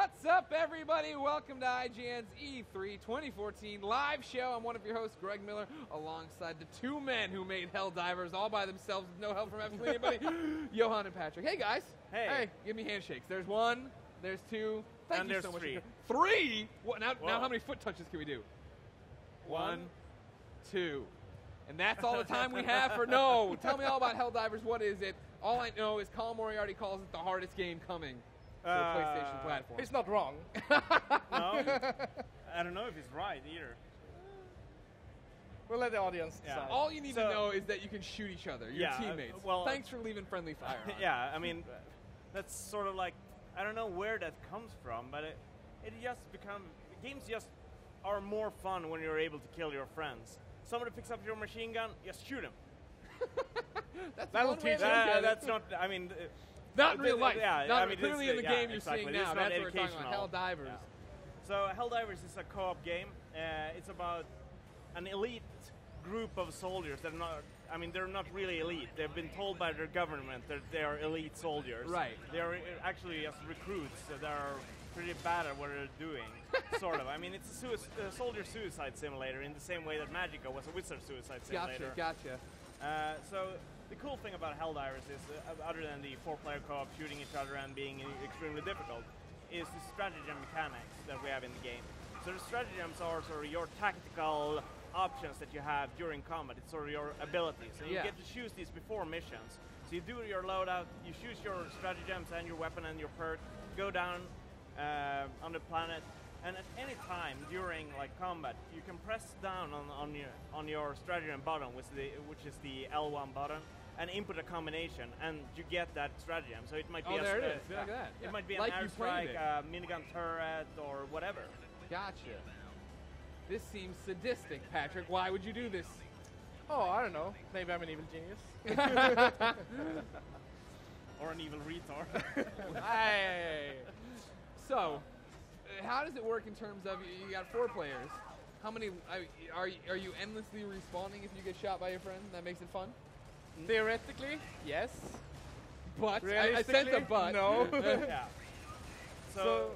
What's up, everybody? Welcome to IGN's E3 2014 live show. I'm one of your hosts, Greg Miller, alongside the two men who made Helldivers all by themselves with no help from absolutely anybody, Johan and Patrick. Hey, guys. Hey. Give me handshakes. There's one, there's two. Thank and you there's so much. three. Three? What, now how many foot touches can we do? One. Two. And that's all the time we have for no. Tell me all about Helldivers. What is it? All I know is Colin Moriarty calls it the hardest game coming to the PlayStation platform. He's not wrong. No, I don't know if he's right either. We'll let the audience decide. All you need to know is that you can shoot each other, your teammates. Well, thanks for leaving friendly fire on. Yeah, I mean, that's sort of like, I don't know where that comes from, but it just games just are more fun when you're able to kill your friends. Somebody picks up your machine gun, just shoot him. That'll teach That's not, I mean... not in real life. Yeah, not I mean, clearly in the game you're seeing now. That's what we're talking about, Helldivers. Yeah. So Helldivers is a co-op game. It's about an elite group of soldiers that are not, I mean, they're not really elite. They've been told by their government that they are elite soldiers. Right. They're actually just recruits that are pretty bad at what they're doing, sort of. I mean, it's a soldier suicide simulator in the same way that Magica was a wizard suicide simulator. Gotcha. So the cool thing about Helldivers is, other than the 4-player co-op shooting each other and being extremely difficult, is the stratagem mechanics that we have in the game. So the stratagems are sort of your tactical options that you have during combat. It's sort of your abilities. And you get to choose these before missions. So you do your loadout, you choose your stratagems and your weapon and your perk, go down on the planet, and at any time during combat, you can press down on your stratagem button, which is the L1 button, and input a combination, and you get that stratagem. So it might be there it is. Like that. It might be an airstrike, a minigun turret, or whatever. Gotcha. This seems sadistic, Patrick. Why would you do this? Oh, I don't know. Maybe I'm an evil genius. Or an evil retard. Hey. So, how does it work in terms of you got 4 players? How many are you endlessly respawning if you get shot by your friend? That makes it fun. Theoretically, yes. But I sense a but. No. Yeah. So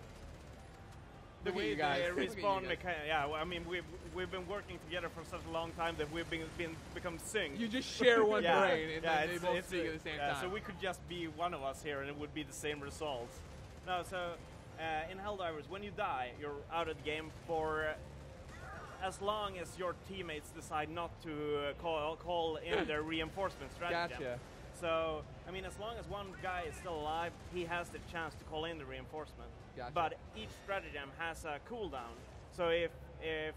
the way you guys. they respawn mechanic. Yeah. Well, I mean, we've been working together for such a long time that we've become synced. You just share one brain, and then they both speak at the same time. So we could just be one of us here, and it would be the same results. No. So in Helldivers, when you die, you're out of the game for as long as your teammates decide not to call in their reinforcement stratagem. Gotcha. So, I mean, as long as one guy is still alive, he has the chance to call in the reinforcement. Gotcha. But each stratagem has a cooldown. So if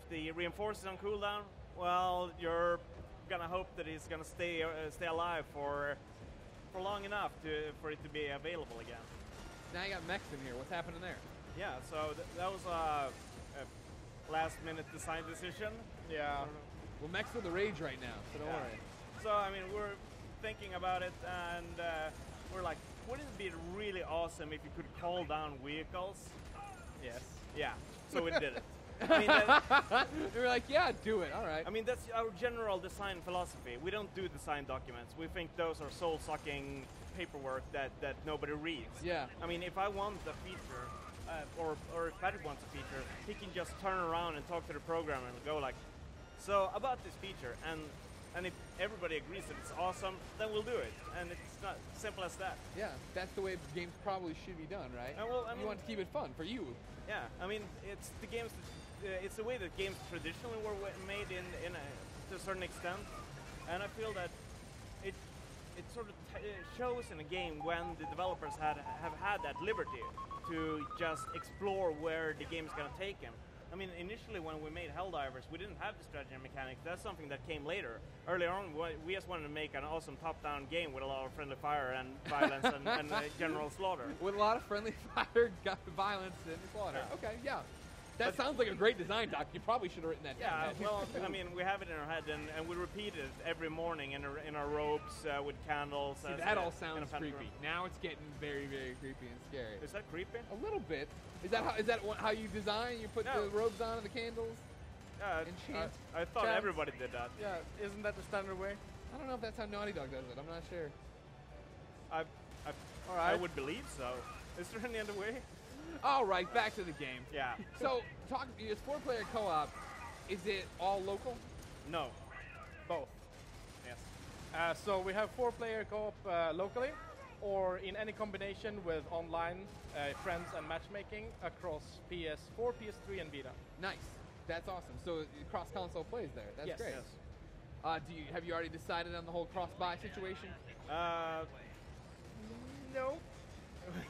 the reinforcer is on cooldown, well, you're gonna hope that he's gonna stay alive for long enough for it to be available again. Now you got mechs in here. What's happening there? Yeah. So that was a last-minute design decision. Yeah. Well, mechs are the rage right now, so don't worry. So I mean, we're thinking about it, and we're like, wouldn't it be really awesome if you could call down vehicles? Yes. Yeah. So we did it. I mean, they were like, yeah, do it. All right. I mean, that's our general design philosophy. We don't do design documents. We think those are soul-sucking paperwork that nobody reads. Yeah. I mean, if I want a feature, or if Patrick wants a feature, he can just turn around and talk to the programmer and go like, so about this feature, and if everybody agrees that it's awesome, then we'll do it. And it's not simple as that. Yeah, that's the way games probably should be done, right? Well, I mean, you want to keep it fun for you. Yeah, I mean, it's the games. It's the way that games traditionally were made to a certain extent, and I feel that it sort of shows in a game when the developers have had that liberty to just explore where the game is going to take them. I mean, initially when we made Helldivers, we didn't have the strategy mechanic. That's something that came later. Earlier on, we just wanted to make an awesome top-down game with a lot of friendly fire and violence and general slaughter. With a lot of friendly fire, violence, and slaughter. Yeah. Okay, yeah. That sounds like a great design doc. You probably should have written that down. Yeah, well, I mean, we have it in our head, and we repeat it every morning in our robes with candles. See, that all sounds creepy. Now it's getting very, very creepy and scary. Is that creepy? A little bit. Is that how you design? You put the robes on and the candles? Yeah, I thought everybody did that. Yeah, isn't that the standard way? I don't know if that's how Naughty Dog does it. I'm not sure. I would believe so. Is there any other way? All right, back to the game. Yeah. So, it's 4-player co-op. Is it all local? No. Both. Yes. So we have 4-player co-op locally, or in any combination with online friends and matchmaking across PS4, PS3, and Vita. Nice. That's awesome. So cross-console plays there. That's Yes. great. Yes. Have you already decided on the whole cross-buy situation? No.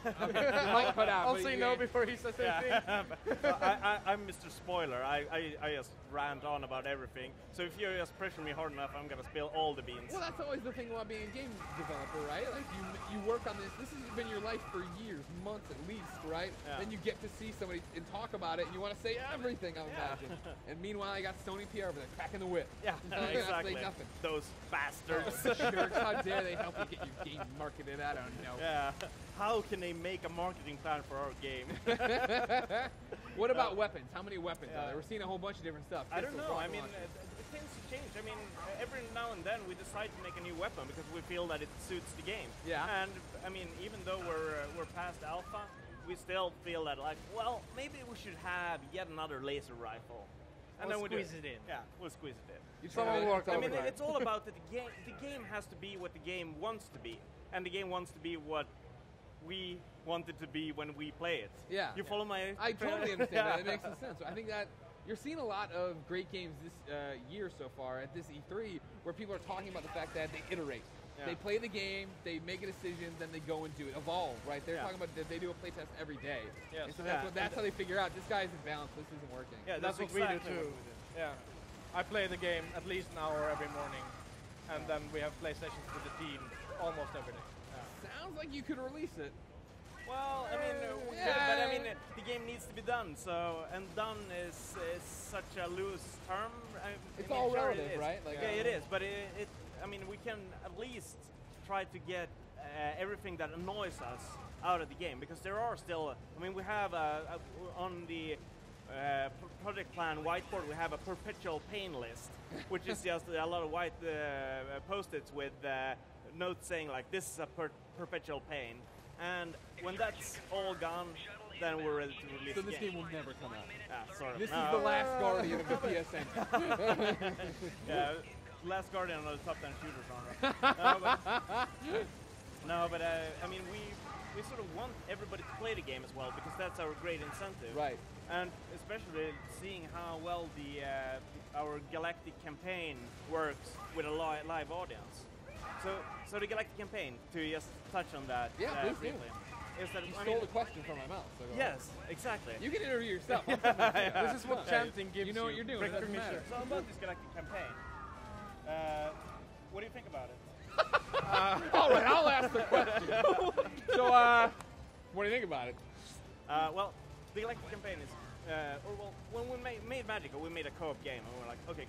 Okay. The mic cut out. I'll but say you- no before he says anything. I'm Mr. Spoiler. I just rant on about everything. So if you just pressure me hard enough, I'm gonna spill all the beans. Well, that's always the thing about being a game developer, right? Like you work on this. This has been your life for years, months at least, right? Yeah. Then you get to see somebody and talk about it, and you want to say everything, I would Yeah. imagine. And meanwhile, I got Sony PR over there cracking the whip. Yeah, Not gonna exactly. say nothing. Those bastards. Jerks, how dare they help you get your game marketed? I don't know. Yeah. How can they make a marketing plan for our game? What about weapons? How many weapons are Yeah. there? We're seeing a whole bunch of different stuff. I don't Pistols, know. I rocket mean, launchers. it tends to change. I mean, every now and then we decide to make a new weapon because we feel that it suits the game. Yeah. And I mean, even though we're past alpha, we still feel that like, well, maybe we should have yet another laser rifle. And We'll then we do squeeze it in. Yeah, we'll squeeze it in. You Someone try to- worked I over mean, Overtime. it's all about that the game has to be what the game wants to be, and the game wants to be what we want it to be when we play it. Yeah. You follow my? I totally understand that. It Yeah. makes some sense. I think that you're seeing a lot of great games this year so far at this E3 where people are talking about the fact that they iterate. Yeah. They play the game, they make a decision, then they go and do it. Evolve, right? They're Yeah. talking about that they do a playtest every day. Yes. And so Yeah. that's how they figure out this guy's imbalanced, this isn't working. Yeah, That's what exactly we do too. what we do. Yeah. I play the game at least an hour every morning, and then we have play sessions with the team almost every day. Sounds like you could release it. Well, I mean, we could, but I mean, the game needs to be done. So, and done is such a loose term. It's I mean, all sure relative, it is. right? Like, yeah, it is. But I mean, we can at least try to get everything that annoys us out of the game because there are still. I mean, we have on the project plan whiteboard we have a perpetual pain list, which is just a lot of white post-its with notes saying like this is a perpetual pain. And when that's all gone, then we're ready to release So the this game will never come out. Sort of. This No. is the last Guardian of the PSN. Yeah, Last Guardian on the top 10 shooter genre. No, but I mean, we sort of want everybody to play the game as well because that's our great incentive. Right. And especially seeing how well our Galactic campaign works with a live audience. So the Galactic campaign, to just touch on that Yeah, please do. briefly, is that You I stole mean, the question from my mouth. So go yes, exactly. on. You can interview yourself. This is what chanting gives You know what you're doing. It doesn't matter. So about this Galactic campaign, what do you think about it? All right, I'll ask the question. So, what do you think about it? Well, the Galactic campaign is, when we made Magical, we made a co-op game, and we were like, okay,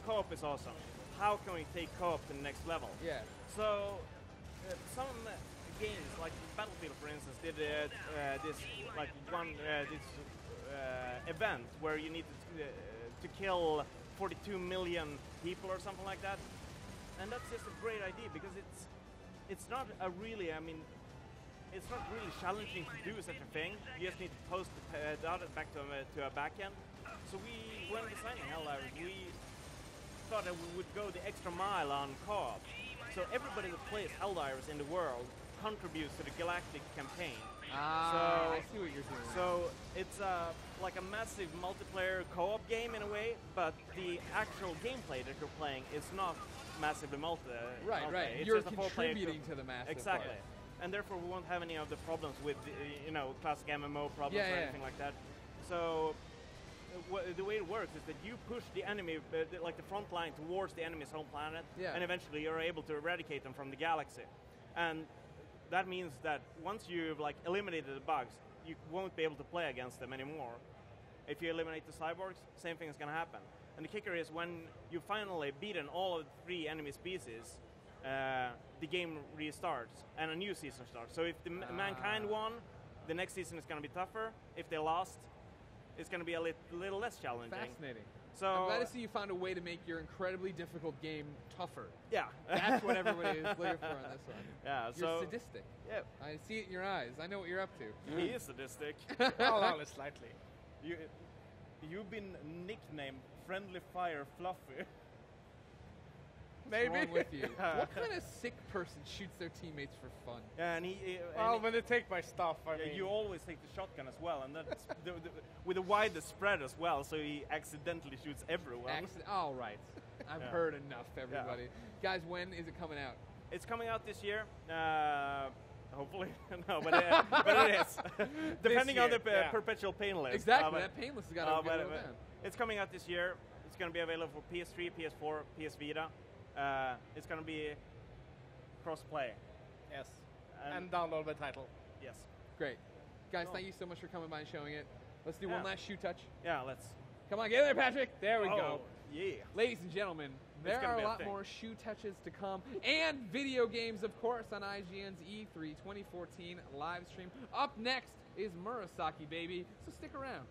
co-op is awesome. How can we take co-op to the next level? Yeah. So, some games, like Battlefield, for instance, did this event where you need to kill 42 million people or something like that, and that's just a great idea because it's not a really, I mean, it's not really challenging to do such a thing. You just need to post the data back to a backend. So when designing Helldivers, we thought that we would go the extra mile on co-op. So everybody that plays Helldivers in the world contributes to the Galactic campaign. I see what you're doing. So it's like a massive multiplayer co-op game in a way, but the actual gameplay that you're playing is not massively Right. It's You're just a full-player contributing to the massive Exactly. part. And therefore we won't have any of the problems with, classic MMO problems Yeah, or yeah. anything like that. So the way it works is that you push the enemy, like the front line, towards the enemy's home planet, Yeah. and eventually you're able to eradicate them from the galaxy. And that means that once you've eliminated the bugs, you won't be able to play against them anymore. If you eliminate the cyborgs, same thing is going to happen. And the kicker is when you finally beaten all of the 3 enemy species, the game restarts and a new season starts. So if the mankind won, the next season is going to be tougher. If they lost, it's going to be a little less challenging. Fascinating. So I'm glad to see you found a way to make your incredibly difficult game tougher. Yeah. That's what everybody is looking for on this one. Yeah. You're So sadistic. yeah, I see it in your eyes. I know what you're up to. he is sadistic. Well, only slightly. You've been nicknamed Friendly Fire Fluffy. What's Maybe. wrong with you? What kind of sick person shoots their teammates for fun? Yeah, and Well, when they take my stuff, I mean... you always take the shotgun as well, and that's with a wider spread as well, so he accidentally shoots everyone. All right. I've heard enough, everybody. Guys, when is it coming out? It's coming out this year. Hopefully, no, but it is. Depending on the perpetual pain list. Exactly, that pain list has got to go down. It's coming out this year. It's going to be available for PS3, PS4, PS Vita. It's going to be cross-play. Yes. And download the title. Yes. Great. Guys, thank you so much for coming by and showing it. Let's do one last shoe touch. Yeah, let's. Come on, get in there, Patrick. There we go. Yeah. Ladies and gentlemen, there are a lot more shoe touches to come, and video games, of course, on IGN's E3 2014 live stream. Up next is Murasaki, baby, so stick around.